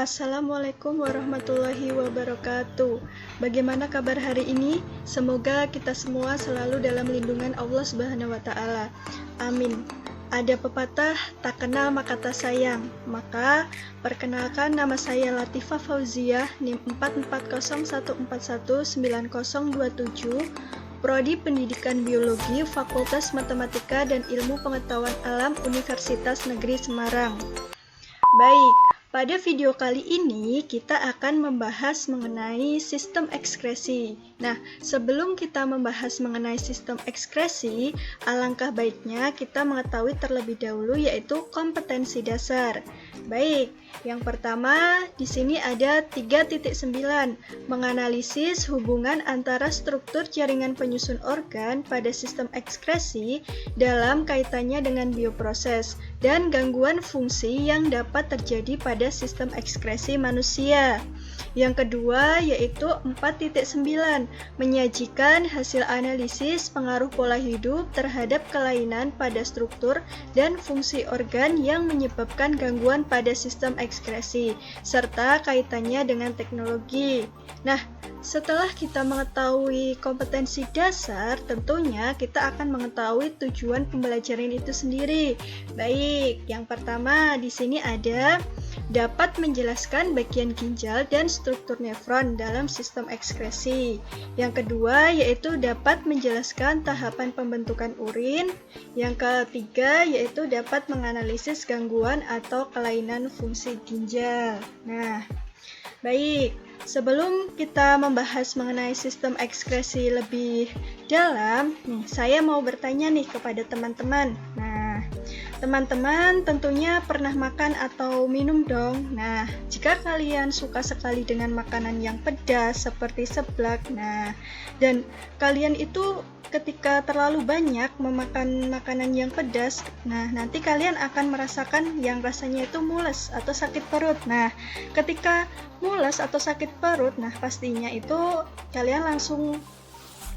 Assalamualaikum warahmatullahi wabarakatuh. Bagaimana kabar hari ini? Semoga kita semua selalu dalam lindungan Allah Subhanahu wa taala. Amin. Ada pepatah, tak kenal maka tak sayang. Maka, perkenalkan, nama saya Latifah Fauziah, NIM 4401119027, Prodi Pendidikan Biologi, Fakultas Matematika dan Ilmu Pengetahuan Alam, Universitas Negeri Semarang. Baik, pada video kali ini kita akan membahas mengenai sistem ekskresi. Nah, sebelum kita membahas mengenai sistem ekskresi, alangkah baiknya kita mengetahui terlebih dahulu yaitu kompetensi dasar. Baik, yang pertama di sini ada 3.9, menganalisis hubungan antara struktur jaringan penyusun organ pada sistem ekskresi dalam kaitannya dengan bioproses dan gangguan fungsi yang dapat terjadi pada sistem ekskresi manusia. Yang kedua yaitu 4.9, menyajikan hasil analisis pengaruh pola hidup terhadap kelainan pada struktur dan fungsi organ yang menyebabkan gangguan pada sistem ekskresi, serta kaitannya dengan teknologi. Nah, setelah kita mengetahui kompetensi dasar, tentunya kita akan mengetahui tujuan pembelajaran itu sendiri. Baik, yang pertama di sini ada dapat menjelaskan bagian ginjal dan struktur nefron dalam sistem ekskresi. Yang kedua yaitu dapat menjelaskan tahapan pembentukan urin. Yang ketiga yaitu dapat menganalisis gangguan atau kelainan fungsi ginjal. Nah, baik, sebelum kita membahas mengenai sistem ekskresi lebih dalam, saya mau bertanya nih kepada teman-teman. Nah, teman-teman tentunya pernah makan atau minum dong. Nah, jika kalian suka sekali dengan makanan yang pedas seperti seblak, dan kalian itu ketika terlalu banyak memakan makanan yang pedas, nanti kalian akan merasakan yang rasanya itu mules atau sakit perut. Nah, ketika mules atau sakit perut, pastinya itu kalian langsung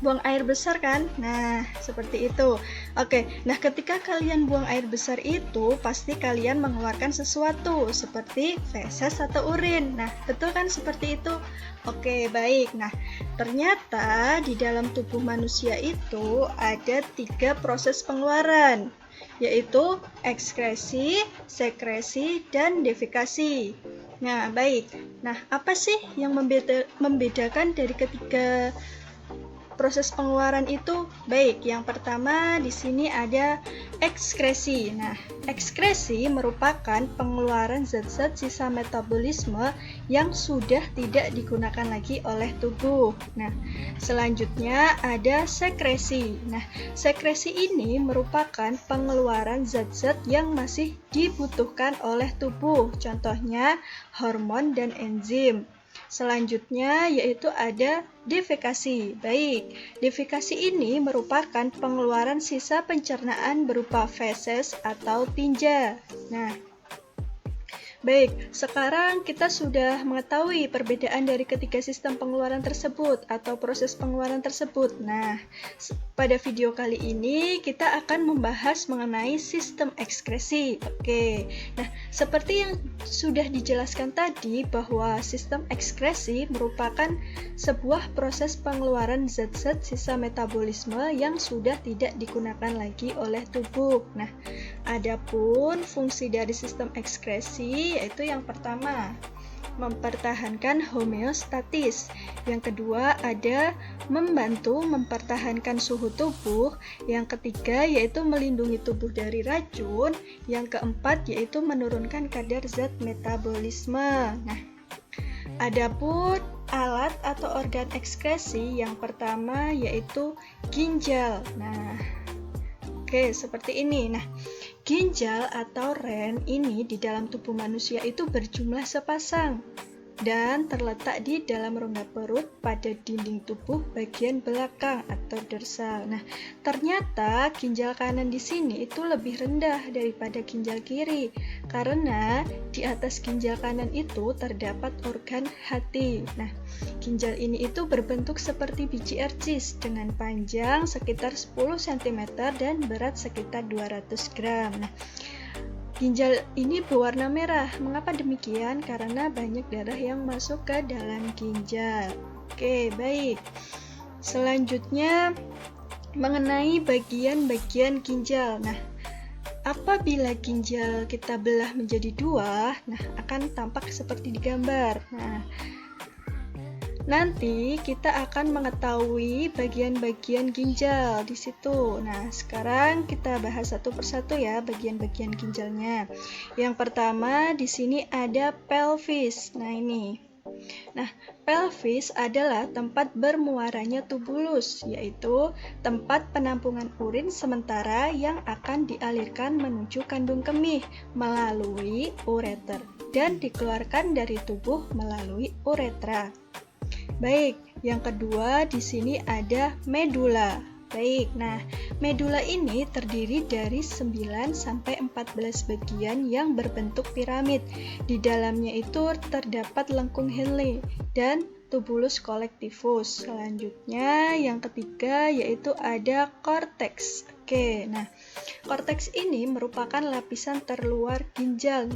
buang air besar kan? Nah, seperti itu. Oke, ketika kalian buang air besar itu, pasti kalian mengeluarkan sesuatu seperti feses atau urin. Nah, betul kan seperti itu? Oke, baik. Nah, ternyata di dalam tubuh manusia itu ada 3 proses pengeluaran, yaitu ekskresi, sekresi, dan defekasi. Nah, baik. Nah, apa sih yang membedakan dari ketiga proses pengeluaran itu? Baik, yang pertama di sini ada ekskresi. Nah, ekskresi merupakan pengeluaran zat-zat sisa metabolisme yang sudah tidak digunakan lagi oleh tubuh. Nah, selanjutnya ada sekresi. Nah, sekresi ini merupakan pengeluaran zat-zat yang masih dibutuhkan oleh tubuh. Contohnya hormon dan enzim. Selanjutnya yaitu ada defekasi. Baik, defekasi ini merupakan pengeluaran sisa pencernaan berupa feses atau tinja. Nah, baik, sekarang kita sudah mengetahui perbedaan dari ketiga sistem pengeluaran tersebut atau proses pengeluaran tersebut. Nah, pada video kali ini kita akan membahas mengenai sistem ekskresi. Oke, nah seperti yang sudah dijelaskan tadi bahwa sistem ekskresi merupakan sebuah proses pengeluaran zat-zat sisa metabolisme yang sudah tidak digunakan lagi oleh tubuh. Nah, adapun fungsi dari sistem ekskresi yaitu yang pertama, mempertahankan homeostatis. Yang kedua ada membantu mempertahankan suhu tubuh. Yang ketiga yaitu melindungi tubuh dari racun. Yang keempat yaitu menurunkan kadar zat metabolisme. Nah, adapun alat atau organ ekskresi yang pertama yaitu ginjal. Nah, oke, seperti ini. Nah, ginjal atau ren ini di dalam tubuh manusia itu berjumlah sepasang dan terletak di dalam rongga perut pada dinding tubuh bagian belakang atau dorsal. Nah, ternyata ginjal kanan di sini itu lebih rendah daripada ginjal kiri karena di atas ginjal kanan itu terdapat organ hati. Nah, ginjal ini itu berbentuk seperti biji ercis dengan panjang sekitar 10 cm dan berat sekitar 200 gram. Nah, ginjal ini berwarna merah. Mengapa demikian? Karena banyak darah yang masuk ke dalam ginjal. Oke, baik. Selanjutnya mengenai bagian-bagian ginjal. Nah, apabila ginjal kita belah menjadi dua, akan tampak seperti di gambar. Nanti kita akan mengetahui bagian-bagian ginjal di situ. Sekarang kita bahas satu persatu ya bagian-bagian ginjalnya. Yang pertama di sini ada pelvis. Pelvis adalah tempat bermuaranya tubulus, yaitu tempat penampungan urin sementara yang akan dialirkan menuju kandung kemih melalui ureter dan dikeluarkan dari tubuh melalui uretra. Baik, yang kedua di sini ada medula. Baik, medula ini terdiri dari 9 sampai 14 bagian yang berbentuk piramid. Di dalamnya itu terdapat lengkung Henle dan tubulus collectivus. Selanjutnya yang ketiga yaitu ada korteks. Korteks ini merupakan lapisan terluar ginjal.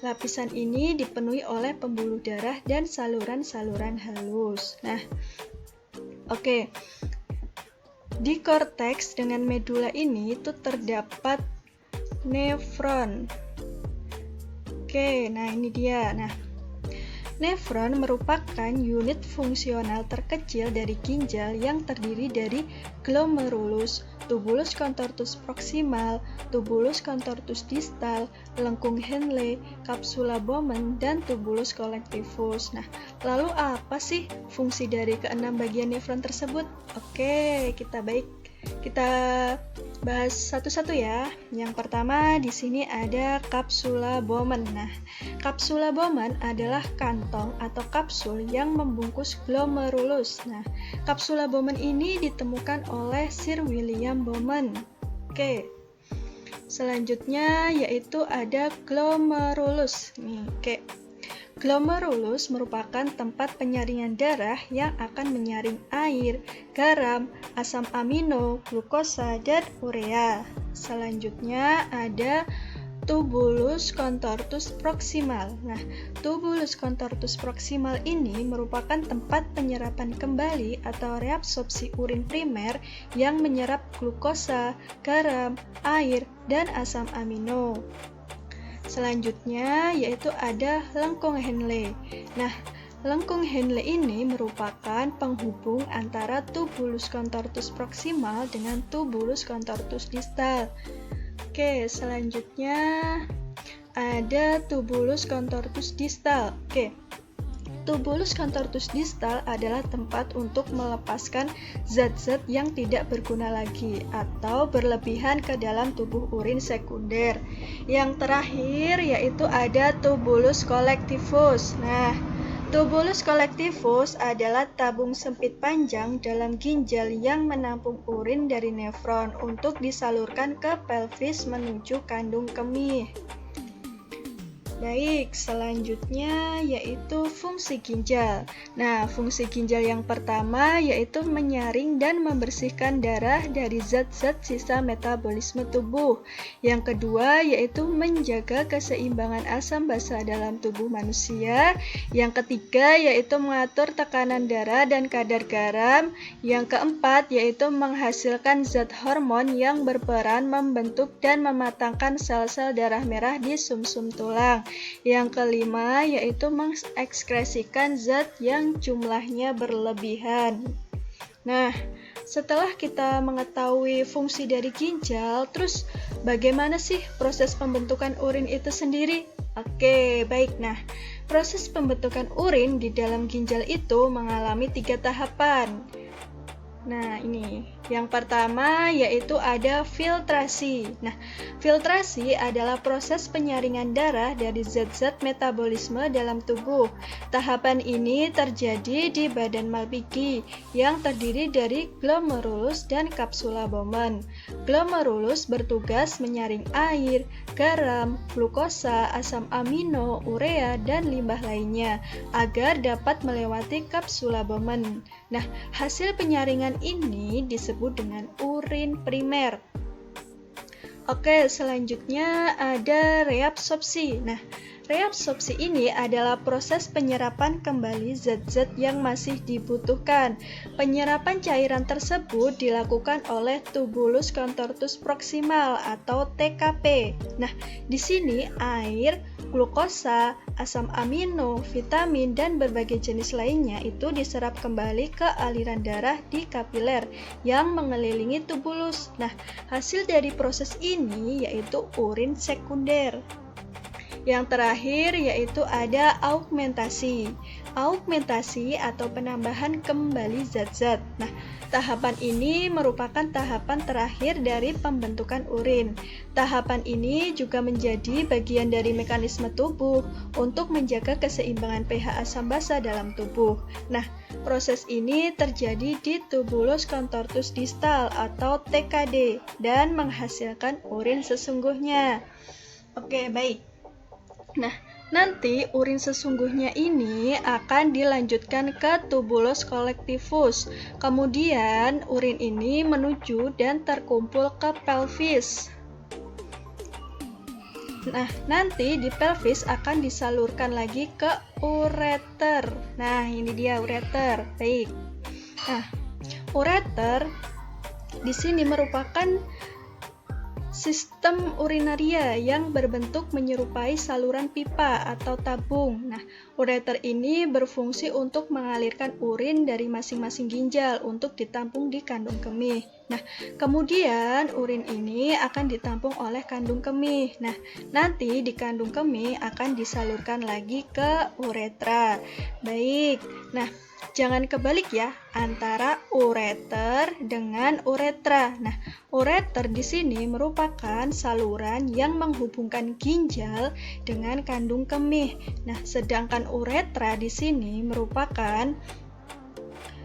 Lapisan ini dipenuhi oleh pembuluh darah dan saluran-saluran halus. Di korteks dengan medula ini itu terdapat nefron. Ini dia. Nefron merupakan unit fungsional terkecil dari ginjal yang terdiri dari glomerulus, tubulus contortus proximal, tubulus contortus distal, lengkung Henle, capsula Bowman, dan tubulus collectivus. Lalu apa sih fungsi dari keenam bagian nefron tersebut? Kita bahas satu-satu ya. Yang pertama di sini ada capsula Bowman. Capsula Bowman adalah kantong atau kapsul yang membungkus glomerulus. Kapsula Bowman ini ditemukan oleh Sir William Bowman. Selanjutnya yaitu ada glomerulus. Glomerulus merupakan tempat penyaringan darah yang akan menyaring air, garam, asam amino, glukosa, dan urea. Selanjutnya ada tubulus contortus proximal. Tubulus contortus proximal ini merupakan tempat penyerapan kembali atau reabsorpsi urin primer yang menyerap glukosa, garam, air, dan asam amino. Selanjutnya yaitu ada lengkung Henle. Lengkung Henle ini merupakan penghubung antara tubulus contortus proximal dengan tubulus contortus distal. Selanjutnya ada tubulus contortus distal. Tubulus contortus distal adalah tempat untuk melepaskan zat-zat yang tidak berguna lagi atau berlebihan ke dalam tubuh urin sekunder. Yang terakhir yaitu ada tubulus collectivus. Tubulus collectivus adalah tabung sempit panjang dalam ginjal yang menampung urin dari nefron untuk disalurkan ke pelvis menuju kandung kemih. Baik, selanjutnya yaitu fungsi ginjal. Fungsi ginjal yang pertama yaitu menyaring dan membersihkan darah dari zat-zat sisa metabolisme tubuh. Yang kedua yaitu menjaga keseimbangan asam basa dalam tubuh manusia. Yang ketiga yaitu mengatur tekanan darah dan kadar garam. Yang keempat yaitu menghasilkan zat hormon yang berperan membentuk dan mematangkan sel-sel darah merah di sumsum tulang. Yang kelima yaitu mengekskresikan zat yang jumlahnya berlebihan. Setelah kita mengetahui fungsi dari ginjal, terus bagaimana sih proses pembentukan urin itu sendiri? Baik. Proses pembentukan urin di dalam ginjal itu mengalami 3 tahapan. Ini yang pertama yaitu ada filtrasi. Filtrasi adalah proses penyaringan darah dari zat-zat metabolisme dalam tubuh. Tahapan ini terjadi di badan Malpighi yang terdiri dari glomerulus dan capsula Bowman. Glomerulus bertugas menyaring air, garam, glukosa, asam amino, urea, dan limbah lainnya agar dapat melewati capsula Bowman. Hasil penyaringan ini disebut dengan urin primer. Oke, selanjutnya ada reabsorpsi. Nah, reabsorpsi ini adalah proses penyerapan kembali zat-zat yang masih dibutuhkan. Penyerapan cairan tersebut dilakukan oleh tubulus contortus proximal atau TKP. Nah, di sini air, glukosa, asam amino, vitamin, dan berbagai jenis lainnya itu diserap kembali ke aliran darah di kapiler yang mengelilingi tubulus. Nah, hasil dari proses ini yaitu urin sekunder. Yang terakhir yaitu ada augmentasi. Augmentasi atau penambahan kembali zat-zat. Nah, tahapan ini merupakan tahapan terakhir dari pembentukan urin. Tahapan ini juga menjadi bagian dari mekanisme tubuh untuk menjaga keseimbangan pH asam basa dalam tubuh. Nah, proses ini terjadi di tubulus contortus distal atau TKD dan menghasilkan urin sesungguhnya. Oke, baik. Nah, nanti urin sesungguhnya ini akan dilanjutkan ke tubulus collectivus. Kemudian urin ini menuju dan terkumpul ke pelvis. Nah, nanti di pelvis akan disalurkan lagi ke ureter. Nah, ini dia ureter. Baik. Nah, ureter di sini merupakan sistem urinaria yang berbentuk menyerupai saluran pipa atau tabung. Nah, ureter ini berfungsi untuk mengalirkan urin dari masing-masing ginjal untuk ditampung di kandung kemih. Nah, kemudian urin ini akan ditampung oleh kandung kemih. Nah, nanti di kandung kemih akan disalurkan lagi ke uretra. Baik. Nah, jangan kebalik ya antara ureter dengan uretra. Nah, ureter di sini merupakan saluran yang menghubungkan ginjal dengan kandung kemih. Nah, sedangkan uretra di sini merupakan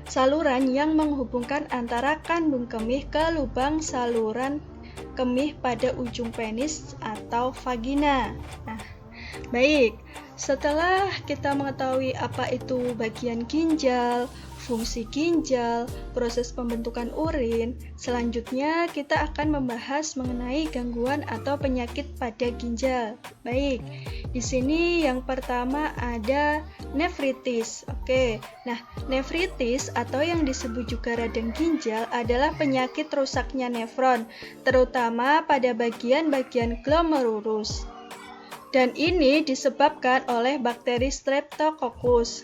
saluran yang menghubungkan antara kandung kemih ke lubang saluran kemih pada ujung penis atau vagina. Nah, baik. Setelah kita mengetahui apa itu bagian ginjal, fungsi ginjal, proses pembentukan urin, selanjutnya kita akan membahas mengenai gangguan atau penyakit pada ginjal. Baik, di sini yang pertama ada nefritis. Oke, nah nefritis atau yang disebut juga radang ginjal adalah penyakit rusaknya nefron, terutama pada bagian-bagian glomerulus. Dan ini disebabkan oleh bakteri Streptococcus.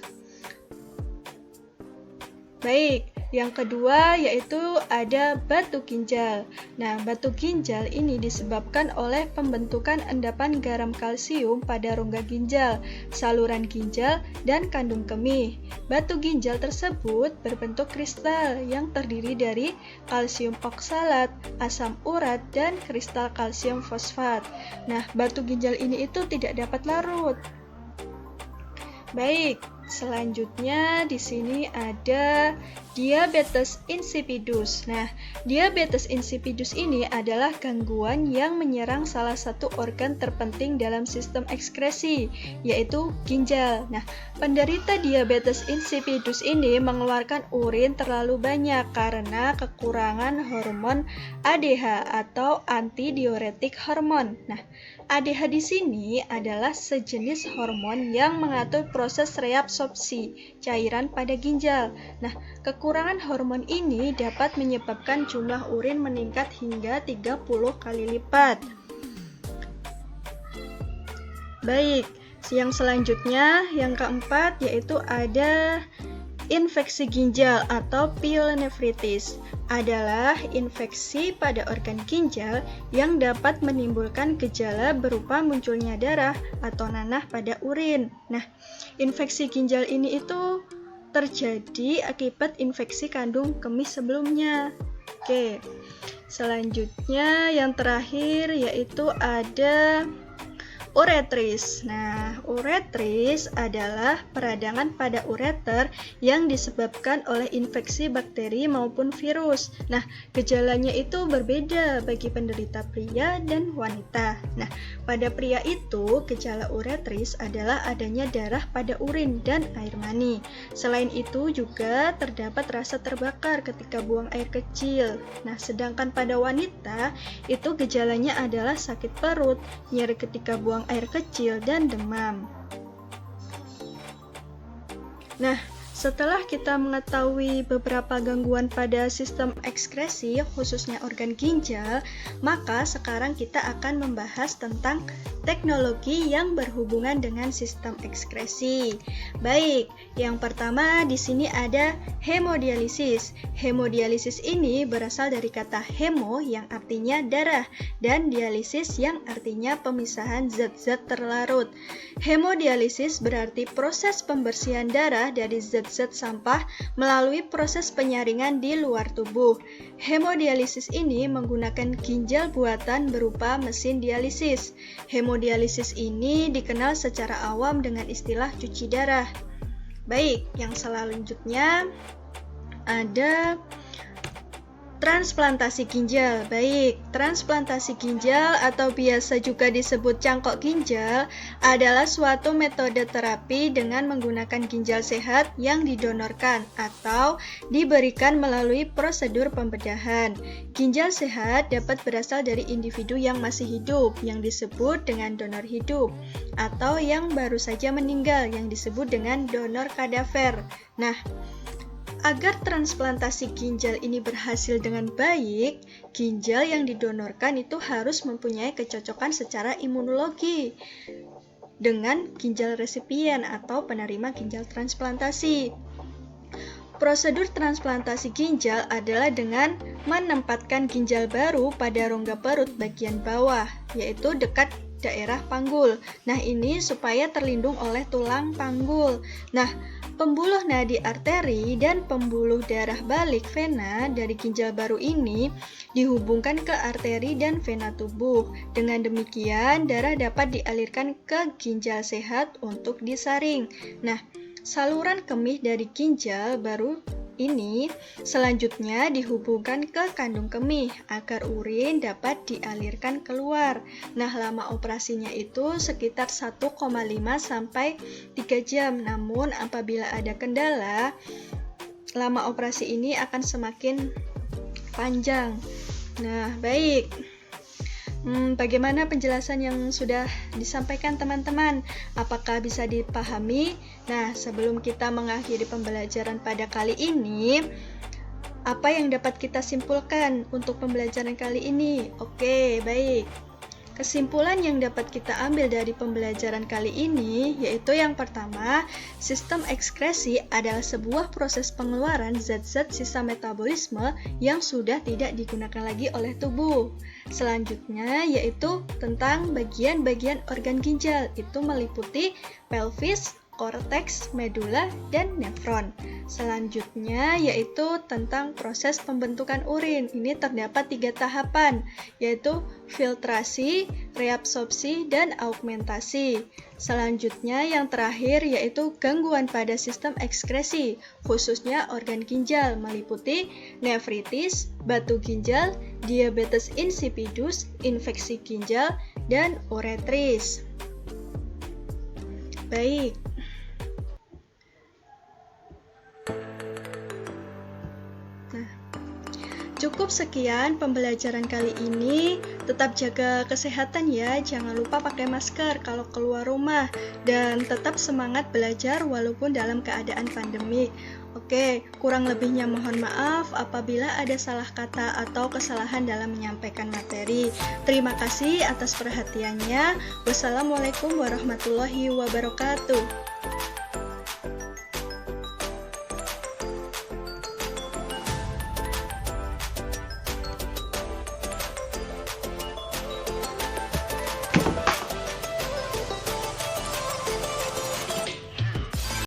Baik, yang kedua yaitu ada batu ginjal. Nah, batu ginjal ini disebabkan oleh pembentukan endapan garam kalsium pada rongga ginjal, saluran ginjal, dan kandung kemih. Batu ginjal tersebut berbentuk kristal yang terdiri dari kalsium oksalat, asam urat, dan kristal kalsium fosfat. Nah, batu ginjal ini itu tidak dapat larut. Baik, selanjutnya di sini ada diabetes insipidus. Nah, diabetes insipidus ini adalah gangguan yang menyerang salah satu organ terpenting dalam sistem ekskresi, yaitu ginjal. Nah, penderita diabetes insipidus ini mengeluarkan urin terlalu banyak karena kekurangan hormon ADH atau antidiuretik hormon. Nah, ADH di sini adalah sejenis hormon yang mengatur proses reabsorpsi cairan pada ginjal. Nah, kekurangan hormon ini dapat menyebabkan jumlah urin meningkat hingga 30 kali lipat. Baik, yang selanjutnya, yang keempat yaitu ada infeksi ginjal atau pyelonephritis. Adalah infeksi pada organ ginjal yang dapat menimbulkan gejala berupa munculnya darah atau nanah pada urin. Nah, infeksi ginjal ini itu terjadi akibat infeksi kandung kemih sebelumnya. Oke, selanjutnya yang terakhir yaitu ada uretris. Nah, uretris adalah peradangan pada ureter yang disebabkan oleh infeksi bakteri maupun virus. Nah, gejalanya itu berbeda bagi penderita pria dan wanita. Nah, pada pria itu gejala uretris adalah adanya darah pada urin dan air mani. Selain itu juga terdapat rasa terbakar ketika buang air kecil. Nah, sedangkan pada wanita itu gejalanya adalah sakit perut, nyeri ketika buang air kecil, dan demam. Nah, setelah kita mengetahui beberapa gangguan pada sistem ekskresi, khususnya organ ginjal, maka sekarang kita akan membahas tentang teknologi yang berhubungan dengan sistem ekskresi. Baik, yang pertama di sini ada hemodialisis. Hemodialisis ini berasal dari kata hemo yang artinya darah dan dialisis yang artinya pemisahan zat-zat terlarut. Hemodialisis berarti proses pembersihan darah dari zat-zat sampah melalui proses penyaringan di luar tubuh. Hemodialisis ini menggunakan ginjal buatan berupa mesin dialisis. Hemodialisis ini dikenal secara awam dengan istilah cuci darah. Baik, yang selanjutnya ada transplantasi ginjal. Baik, transplantasi ginjal atau biasa juga disebut cangkok ginjal adalah suatu metode terapi dengan menggunakan ginjal sehat yang didonorkan atau diberikan melalui prosedur pembedahan. Ginjal sehat dapat berasal dari individu yang masih hidup yang disebut dengan donor hidup atau yang baru saja meninggal yang disebut dengan donor kadaver. Nah, agar transplantasi ginjal ini berhasil dengan baik, ginjal yang didonorkan itu harus mempunyai kecocokan secara imunologi dengan ginjal resipien atau penerima ginjal transplantasi. Prosedur transplantasi ginjal adalah dengan menempatkan ginjal baru pada rongga perut bagian bawah, yaitu dekat daerah panggul. Nah, ini supaya terlindung oleh tulang panggul. Nah, pembuluh nadi arteri dan pembuluh darah balik vena dari ginjal baru ini dihubungkan ke arteri dan vena tubuh. Dengan demikian, darah dapat dialirkan ke ginjal sehat untuk disaring. Nah, saluran kemih dari ginjal baru ini selanjutnya dihubungkan ke kandung kemih agar urin dapat dialirkan keluar. Nah, lama operasinya itu sekitar 1,5 sampai 3 jam. Namun apabila ada kendala, lama operasi ini akan semakin panjang. Nah, baik. Bagaimana penjelasan yang sudah disampaikan teman-teman? Apakah bisa dipahami? Nah, sebelum kita mengakhiri pembelajaran pada kali ini, apa yang dapat kita simpulkan untuk pembelajaran kali ini? Oke, baik. Kesimpulan yang dapat kita ambil dari pembelajaran kali ini yaitu yang pertama, sistem ekskresi adalah sebuah proses pengeluaran zat-zat sisa metabolisme yang sudah tidak digunakan lagi oleh tubuh. Selanjutnya yaitu tentang bagian-bagian organ ginjal, itu meliputi pelvis, korteks, medula, dan nefron. Selanjutnya yaitu tentang proses pembentukan urin. Ini terdapat 3 tahapan, yaitu filtrasi, reabsorpsi, dan augmentasi. Selanjutnya yang terakhir yaitu gangguan pada sistem ekskresi, khususnya organ ginjal, meliputi nefritis, batu ginjal, diabetes insipidus, infeksi ginjal, dan uretris. Baik. Cukup sekian pembelajaran kali ini. Tetap jaga kesehatan ya, jangan lupa pakai masker kalau keluar rumah, dan tetap semangat belajar walaupun dalam keadaan pandemi. Oke, kurang lebihnya mohon maaf apabila ada salah kata atau kesalahan dalam menyampaikan materi. Terima kasih atas perhatiannya. Wassalamualaikum warahmatullahi wabarakatuh.